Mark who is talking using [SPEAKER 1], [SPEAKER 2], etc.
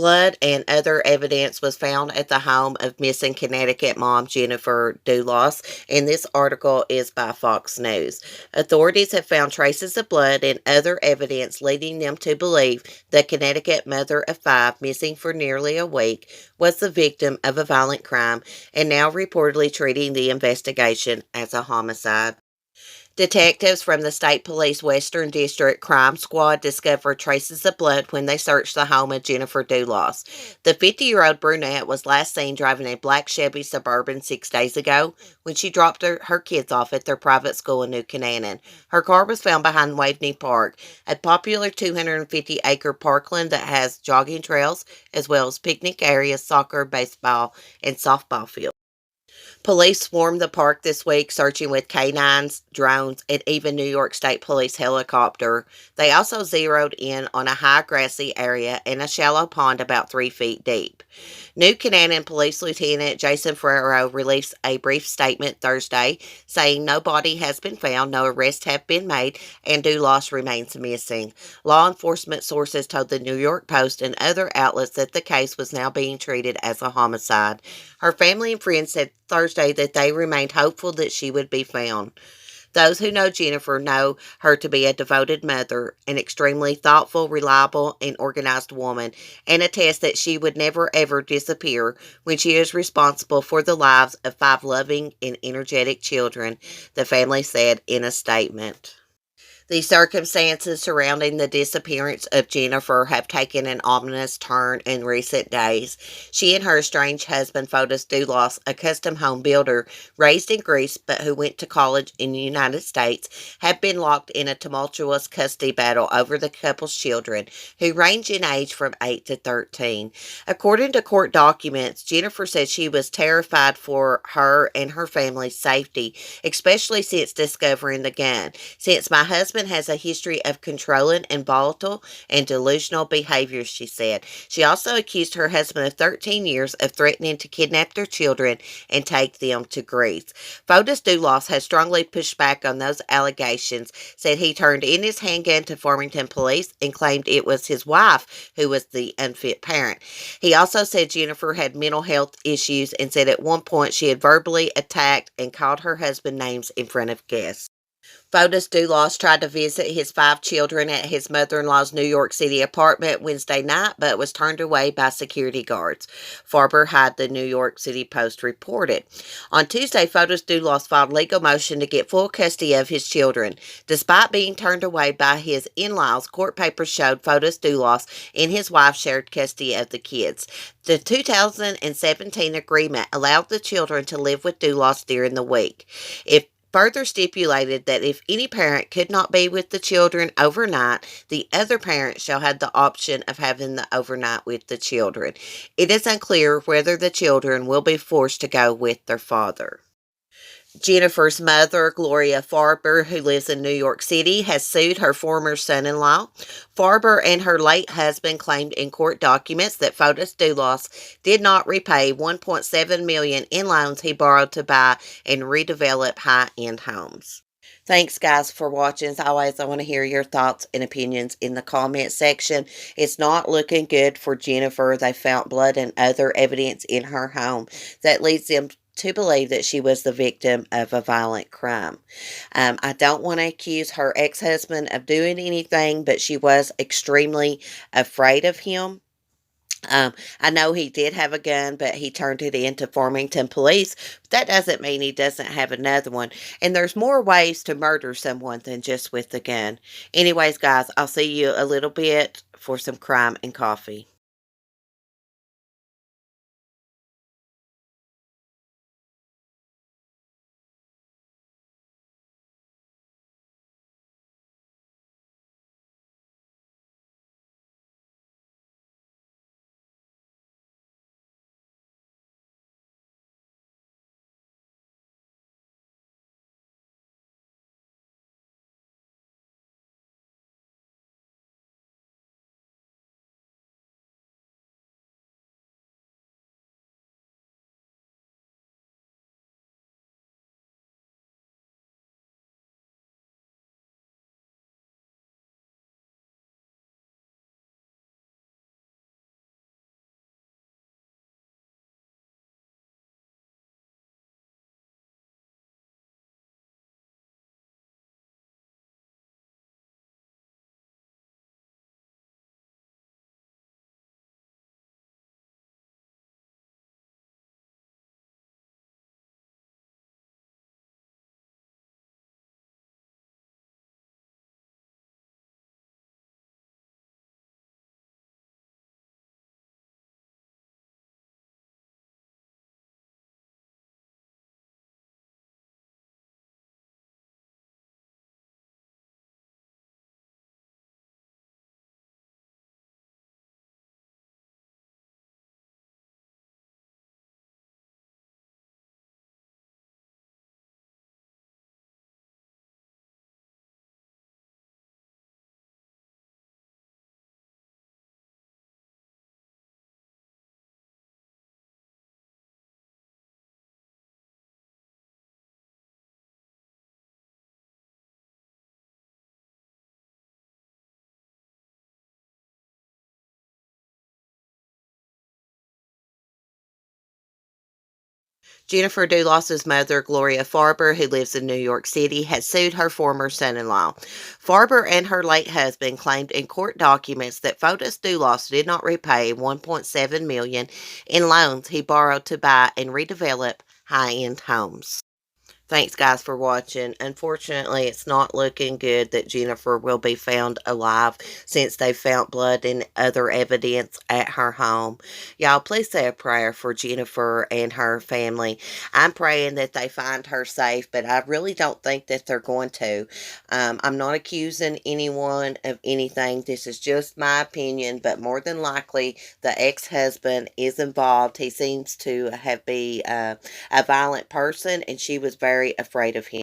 [SPEAKER 1] Blood and other evidence was found at the home of missing Connecticut mom Jennifer Dulos, and this article is by Fox News. Authorities have found traces of blood and other evidence leading them to believe the Connecticut mother of five, missing for nearly a week, was the victim of a violent crime and now reportedly treating the investigation as a homicide. Detectives from the State Police Western District Crime Squad discovered traces of blood when they searched the home of Jennifer Dulos. The 50-year-old brunette was last seen driving a black Chevy Suburban 6 days ago when she dropped her kids off at their private school in New Canaan. Her car was found behind Waveney Park, a popular 250-acre parkland that has jogging trails as well as picnic areas, soccer, baseball, and softball fields. Police swarmed the park this week, searching with canines, drones, and even New York State Police helicopter. They also zeroed in on a high grassy area and a shallow pond about 3 feet deep. New Canaan Police Lieutenant Jason Ferrero released a brief statement Thursday saying no body has been found, no arrests have been made, and Dulos remains missing. Law enforcement sources told the New York Post and other outlets that the case was now being treated as a homicide. Her family and friends said Thursday that they remained hopeful that she would be found. Those who know Jennifer know her to be a devoted mother, an extremely thoughtful, reliable, and organized woman, and attest that she would never ever disappear when she is responsible for the lives of five loving and energetic children, the family said in a statement. The circumstances surrounding the disappearance of Jennifer have taken an ominous turn in recent days. She and her estranged husband, Fotis Dulos, a custom home builder raised in Greece but who went to college in the United States, have been locked in a tumultuous custody battle over the couple's children, who range in age from 8 to 13. According to court documents, Jennifer said she was terrified for her and her family's safety, especially since discovering the gun. Since my husband has a history of controlling and volatile and delusional behaviors, she said. She also accused her husband of 13 years of threatening to kidnap their children and take them to Greece. Fotis Dulos has strongly pushed back on those allegations, said he turned in his handgun to Farmington police and claimed it was his wife who was the unfit parent. He also said Jennifer had mental health issues and said at one point she had verbally attacked and called her husband names in front of guests. Fotis Dulos tried to visit his five children at his mother-in-law's New York City apartment Wednesday night, but was turned away by security guards. Farber Hyde, the New York City Post, reported. On Tuesday, Fotis Dulos filed legal motion to get full custody of his children. Despite being turned away by his in-laws, court papers showed Fotis Dulos and his wife shared custody of the kids. The 2017 agreement allowed the children to live with Dulos during the week. If further stipulated that if any parent could not be with the children overnight, the other parent shall have the option of having the overnight with the children. It is unclear whether the children will be forced to go with their father. Jennifer's mother, Gloria Farber, who lives in New York City, has sued her former son-in-law. Farber and her late husband claimed in court documents that Fotis Dulos did not repay $1.7 million in loans he borrowed to buy and redevelop high-end homes. Thanks, guys, for watching. As always, I want to hear your thoughts and opinions in the comment section. It's not looking good for Jennifer. They found blood and other evidence in her home that leads them to believe that she was the victim of a violent crime. I don't want to accuse her ex-husband of doing anything, but she was extremely afraid of him. I know he did have a gun, but he turned it in to Farmington police. But that doesn't mean he doesn't have another one. And there's more ways to murder someone than just with the gun. Anyways, guys, I'll see you a little bit for some crime and coffee. Jennifer Dulos's mother, Gloria Farber, who lives in New York City, has sued her former son-in-law. Farber and her late husband claimed in court documents that Fotis Dulos did not repay $1.7 million in loans he borrowed to buy and redevelop high-end homes. Thanks, guys, for watching. Unfortunately, it's not looking good that Jennifer will be found alive since they found blood and other evidence at her home. Y'all, please say a prayer for Jennifer and her family. I'm praying that they find her safe, but I really don't think that they're going to. I'm not accusing anyone of anything. This is just my opinion, but more than likely, the ex-husband is involved. He seems to have been a violent person, and she was very afraid of him.